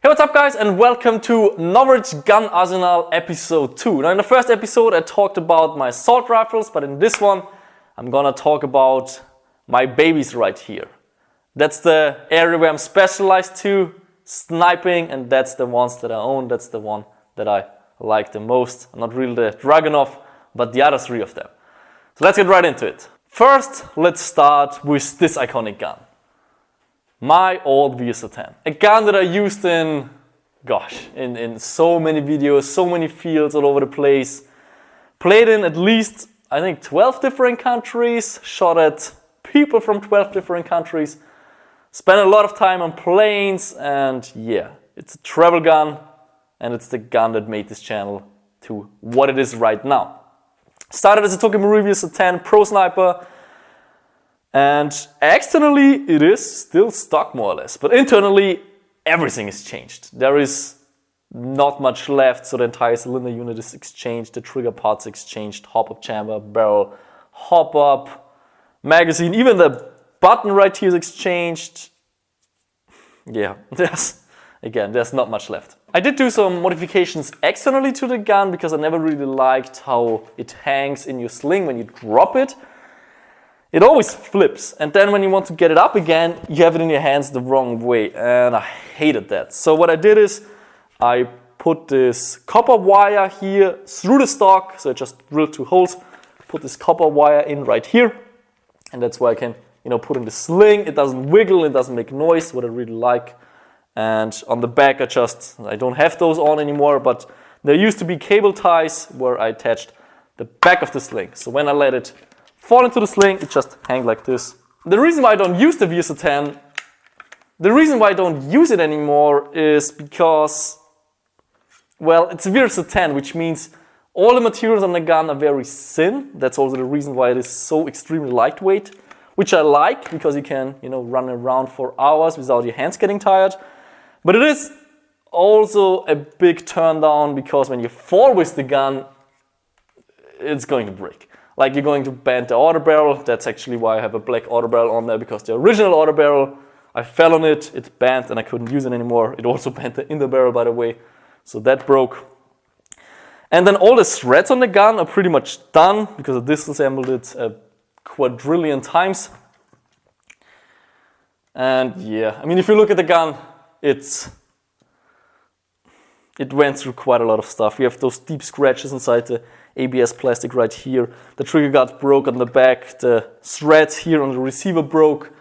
Hey, what's up guys, and welcome to Novritsch Gun Arsenal episode 2. Now in the first episode I talked about my assault rifles, but in this one I'm gonna talk about my babies right here. That's the area where I'm specialized to, sniping, and that's the ones that I own, that's the one that I like the most. I'm not really the Dragunov, but the other three of them. So let's get right into it. First, let's start with this iconic gun. My old VSO10. A gun that I used in so many videos, so many fields all over the place. Played in at least, I think, 12 different countries. Shot at people from 12 different countries. Spent a lot of time on planes, and yeah, it's a travel gun. And it's the gun that made this channel to what it is right now. Started as a Tokyo VSO10 Pro Sniper. And externally, it is still stock more or less. But internally, everything is changed. There is not much left, so the entire cylinder unit is exchanged, the trigger parts exchanged, hop-up chamber, barrel, hop-up, magazine, even the button right here is exchanged. Yeah, there's not much left. I did do some modifications externally to the gun because I never really liked how it hangs in your sling when you drop it. It always flips, and then when you want to get it up again, you have it in your hands the wrong way, and I hated that. So what I did is, I put this copper wire here through the stock, so I just drilled 2 holes, put this copper wire in right here, and that's where I can, put in the sling. It doesn't wiggle, it doesn't make noise, what I really like. And on the back, I don't have those on anymore, but there used to be cable ties where I attached the back of the sling. So when I let it fall into the sling, it just hangs like this. The reason why I don't use the VSO10, the reason why I don't use it anymore is because, well, it's a VSO10, which means all the materials on the gun are very thin. That's also the reason why it is so extremely lightweight, which I like because you can, run around for hours without your hands getting tired. But it is also a big turn down because when you fall with the gun, it's going to break. Like you're going to bend the auto barrel. That's actually why I have a black auto barrel on there, because the original auto barrel, I fell on it, it bent and I couldn't use it anymore. It also bent the inner barrel, by the way, so that broke. And then all the threads on the gun are pretty much done because I disassembled it a quadrillion times. And yeah, if you look at the gun, it went through quite a lot of stuff. We have those deep scratches inside the ABS plastic right here. The trigger guard broke on the back. The threads here on the receiver broke.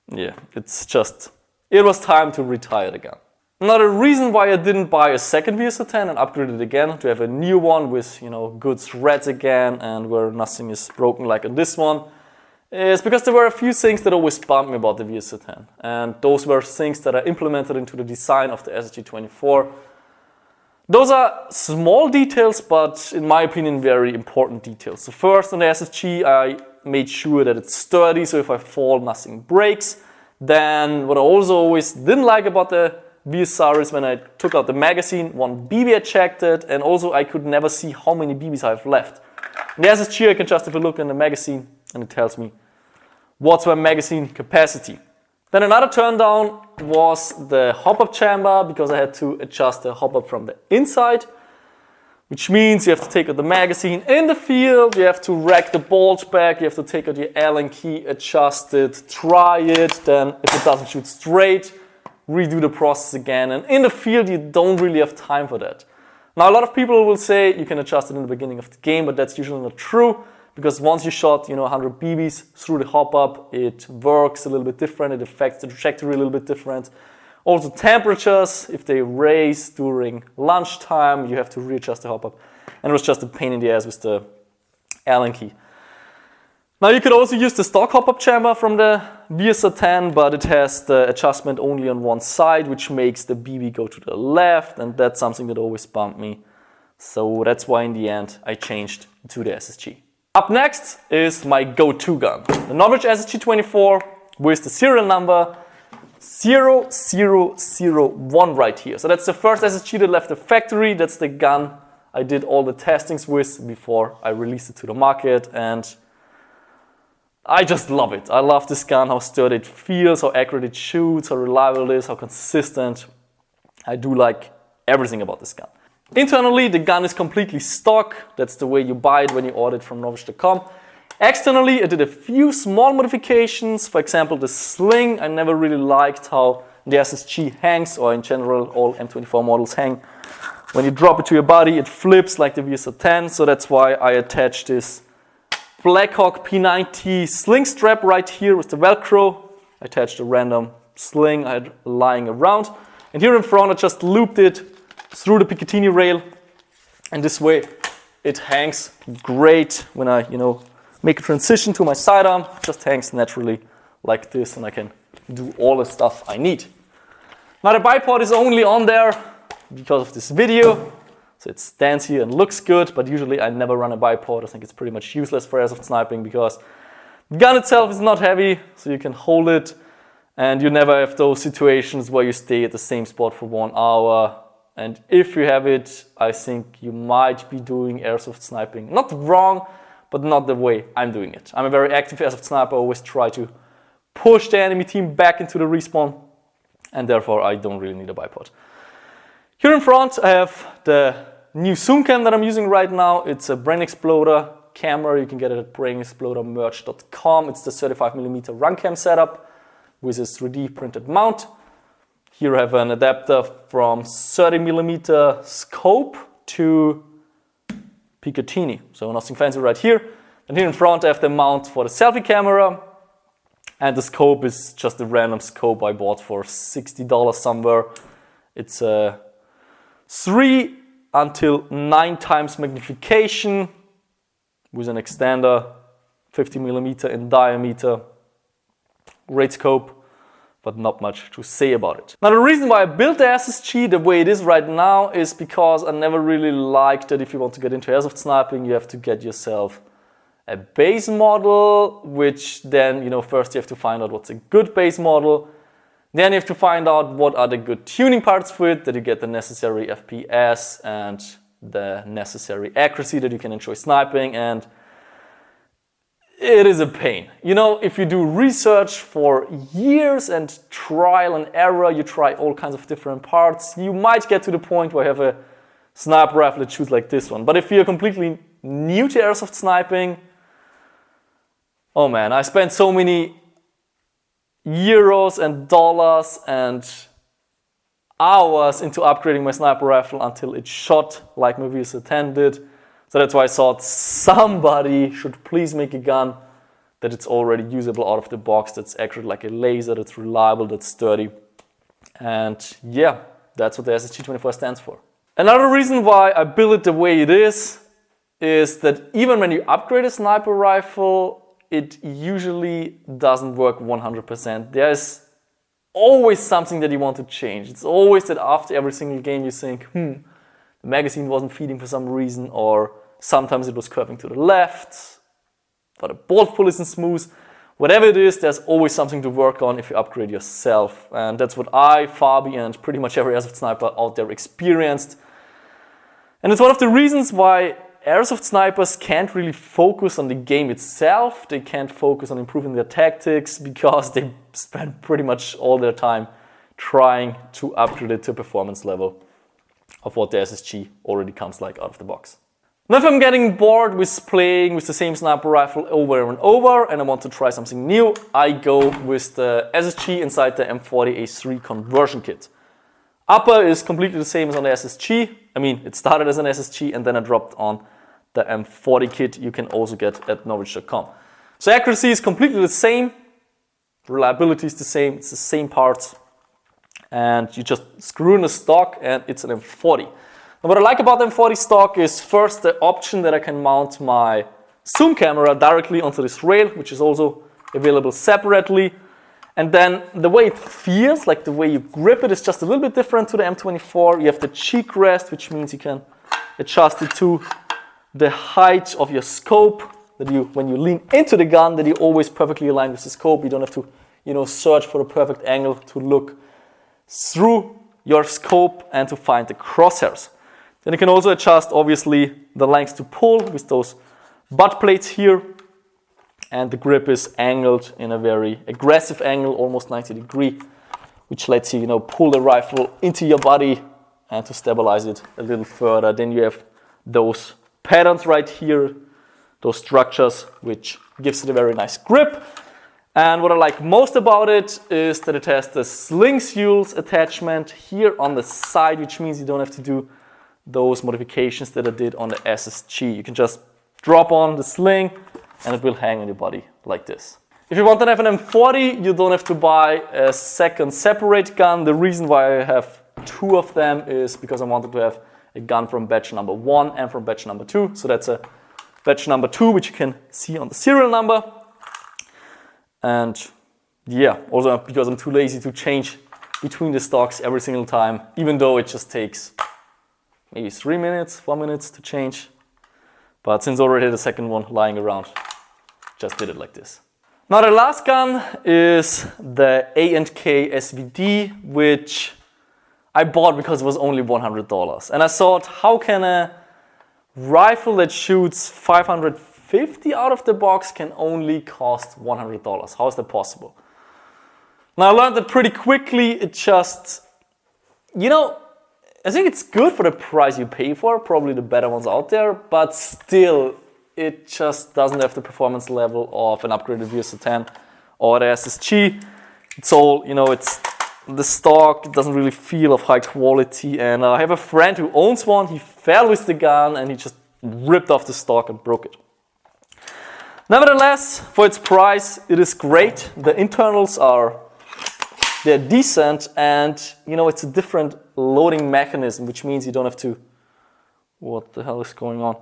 Yeah, it was time to retire the gun. Now the reason why I didn't buy a second VSO10 and upgrade it again to have a new one with good threads again and where nothing is broken like on this one is because there were a few things that always bumped me about the VSO10. And those were things that I implemented into the design of the SSG24. Those are small details, but in my opinion, very important details. So first, on the SSG, I made sure that it's sturdy, so if I fall, nothing breaks. Then, what I also always didn't like about the VSR is when I took out the magazine, one BB ejected, and also I could never see how many BBs I have left. In the SSG, I can just have a look in the magazine, and it tells me what's my magazine capacity. Then another turn down was the hop-up chamber, because I had to adjust the hop-up from the inside, which means you have to take out the magazine in the field, you have to rack the bolt back, you have to take out your Allen key, adjust it, try it, then if it doesn't shoot straight, redo the process again. And in the field, you don't really have time for that. Now, a lot of people will say you can adjust it in the beginning of the game, but that's usually not true. Because once you shot 100 BBs through the hop-up, it works a little bit different, it affects the trajectory a little bit different. Also temperatures, if they raise during lunchtime, you have to readjust the hop-up. And it was just a pain in the ass with the Allen key. Now you could also use the stock hop-up chamber from the VSO10, but it has the adjustment only on one side, which makes the BB go to the left, and that's something that always bumped me. So that's why in the end I changed to the SSG. Up next is my go-to gun, the Novritsch SSG24 with the serial number 0001 right here. So that's the first SSG that left the factory. That's the gun I did all the testings with before I released it to the market, and I just love it. I love this gun, how sturdy it feels, how accurate it shoots, how reliable it is, how consistent. I do like everything about this gun. Internally, the gun is completely stock. That's the way you buy it when you order it from Novritsch.com. Externally, I did a few small modifications. For example, the sling. I never really liked how the SSG hangs, or in general, all M24 models hang. When you drop it to your body, it flips like the VSO10. So that's why I attached this Blackhawk P90 sling strap right here with the Velcro. I attached a random sling I had lying around. And here in front, I just looped it through the Picatinny rail. And this way, it hangs great when I, make a transition to my sidearm. It just hangs naturally like this, and I can do all the stuff I need. Now the bipod is only on there because of this video. So it stands here and looks good, but usually I never run a bipod. I think it's pretty much useless for airsoft sniping because the gun itself is not heavy, so you can hold it, and you never have those situations where you stay at the same spot for 1 hour. And if you have it, I think you might be doing airsoft sniping. Not wrong, but not the way I'm doing it. I'm a very active airsoft sniper. I always try to push the enemy team back into the respawn, and therefore I don't really need a bipod. Here in front, I have the new zoom cam that I'm using right now. It's a Brain Exploder camera. You can get it at brainexplodermerch.com. It's the 35mm run cam setup with a 3D printed mount. Here I have an adapter from 30mm scope to Picatinny. So nothing fancy right here. And here in front, I have the mount for the selfie camera. And the scope is just a random scope I bought for $60 somewhere. It's a 3 until 9 times magnification with an extender, 50mm in diameter. Great scope, but not much to say about it. Now the reason why I built the SSG the way it is right now is because I never really liked that if you want to get into airsoft sniping, you have to get yourself a base model, which then, first you have to find out what's a good base model. Then you have to find out what are the good tuning parts for it, that you get the necessary FPS and the necessary accuracy that you can enjoy sniping, and it is a pain. If you do research for years and trial and error, you try all kinds of different parts, you might get to the point where you have a sniper rifle that shoots like this one. But if you're completely new to airsoft sniping, oh man, I spent so many euros and dollars and hours into upgrading my sniper rifle until it shot like my VSO10 did. So that's why I thought somebody should please make a gun that it's already usable out of the box, that's accurate like a laser, that's reliable, that's sturdy. And yeah, that's what the SSG24 stands for. Another reason why I build it the way it is that even when you upgrade a sniper rifle, it usually doesn't work 100%. There's always something that you want to change. It's always that after every single game you think, the magazine wasn't feeding for some reason, or sometimes it was curving to the left, or the bolt pull isn't smooth. Whatever it is, there's always something to work on if you upgrade yourself. And that's what I, Fabi, and pretty much every airsoft sniper out there experienced. And it's one of the reasons why airsoft snipers can't really focus on the game itself. They can't focus on improving their tactics because they spend pretty much all their time trying to upgrade it to a performance level of what the SSG already comes like out of the box. Now if I'm getting bored with playing with the same sniper rifle over and over and I want to try something new, I go with the SSG inside the M40 A3 conversion kit. Upper is completely the same as on the SSG. I mean, it started as an SSG and then I dropped on the M40 kit you can also get at Novritsch.com. So accuracy is completely the same, reliability is the same, it's the same parts, and you just screw in the stock and it's an M40. Now what I like about the M40 stock is first the option that I can mount my zoom camera directly onto this rail, which is also available separately. And then the way it feels, like the way you grip it, is just a little bit different to the M24. You have the cheek rest, which means you can adjust it to the height of your scope, that when you lean into the gun, that you always perfectly align with the scope. You don't have to, search for the perfect angle to look through your scope and to find the crosshairs. Then you can also adjust, obviously, the length to pull with those butt plates here. And the grip is angled in a very aggressive angle, almost 90 degree, which lets you, pull the rifle into your body and to stabilize it a little further. Then you have those patterns right here, those structures, which gives it a very nice grip. And what I like most about it is that it has the sling seals attachment here on the side, which means you don't have to do those modifications that I did on the SSG. You can just drop on the sling and it will hang on your body like this. If you want to have an M40, you don't have to buy a second separate gun. The reason why I have two of them is because I wanted to have a gun from batch number 1 and from batch number 2. So that's a batch number 2, which you can see on the serial number. And yeah, also because I'm too lazy to change between the stocks every single time, even though it just takes maybe 3 minutes, 4 minutes to change. But since I already had the second one lying around, just did it like this. Now the last gun is the A&K SVD, which I bought because it was only $100. And I thought, how can a rifle that shoots 550 out of the box can only cost $100? How is that possible? Now I learned that pretty quickly. It just, I think it's good for the price you pay for, probably the better ones out there, but still, it just doesn't have the performance level of an upgraded VS10 or the SSG. It's all, it's the stock, it doesn't really feel of high quality. And I have a friend who owns one. He fell with the gun and he just ripped off the stock and broke it. Nevertheless, for its price, it is great. The internals they're decent, and it's a different loading mechanism, which means you don't have to, what the hell is going on?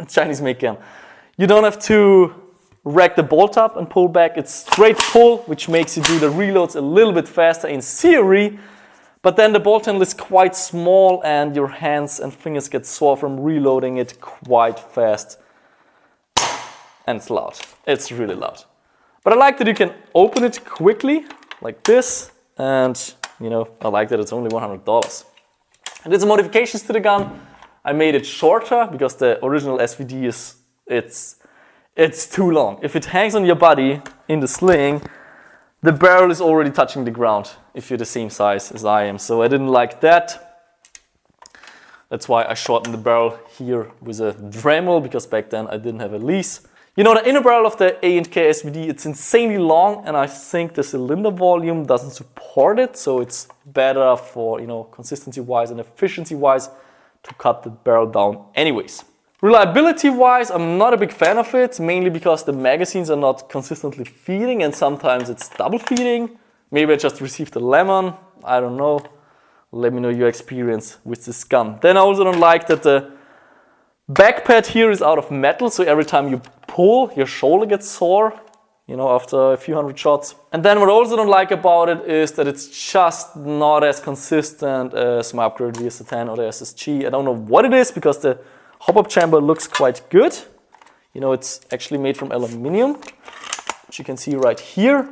Chinese make gun. You don't have to rack the bolt up and pull back. It's straight pull, which makes you do the reloads a little bit faster in theory, but then the bolt handle is quite small and your hands and fingers get sore from reloading it quite fast. And it's loud. It's really loud. But I like that you can open it quickly, like this, and I like that it's only $100. I did some modifications to the gun. I made it shorter because the original SVD it's too long. If it hangs on your body in the sling, the barrel is already touching the ground if you're the same size as I am. So I didn't like that. That's why I shortened the barrel here with a Dremel, because back then I didn't have a lease. The inner barrel of the A&K SVD, it's insanely long, and I think the cylinder volume doesn't support it, so it's better for, consistency-wise and efficiency-wise to cut the barrel down anyways. Reliability-wise, I'm not a big fan of it, mainly because the magazines are not consistently feeding, and sometimes it's double feeding. Maybe I just received a lemon, I don't know. Let me know your experience with this gun. Then I also don't like that the back pad here is out of metal, so every time you pull, your shoulder gets sore, after a few hundred shots. And then what I also don't like about it is that it's just not as consistent as my upgraded VS10 or the SSG. I don't know what it is, because the hop-up chamber looks quite good. It's actually made from aluminum, which you can see right here.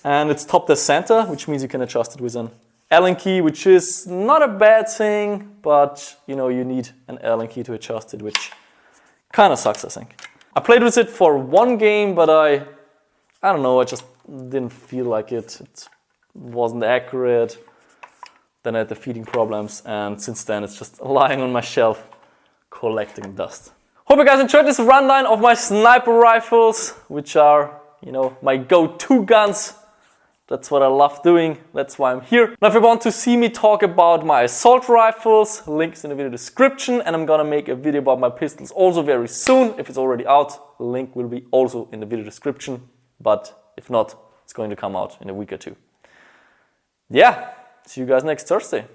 And it's top dead center, which means you can adjust it with an Allen key, which is not a bad thing, but you need an Allen key to adjust it, which kind of sucks, I think. I played with it for one game, but I don't know, I just didn't feel like it. It wasn't accurate. Then I had the feeding problems, and since then it's just lying on my shelf collecting dust. Hope you guys enjoyed this rundown of my sniper rifles, which are, my go-to guns. That's what I love doing, that's why I'm here. Now if you want to see me talk about my assault rifles, links in the video description, and I'm gonna make a video about my pistols also very soon. If it's already out, the link will be also in the video description, but if not, it's going to come out in a week or two. Yeah, see you guys next Thursday.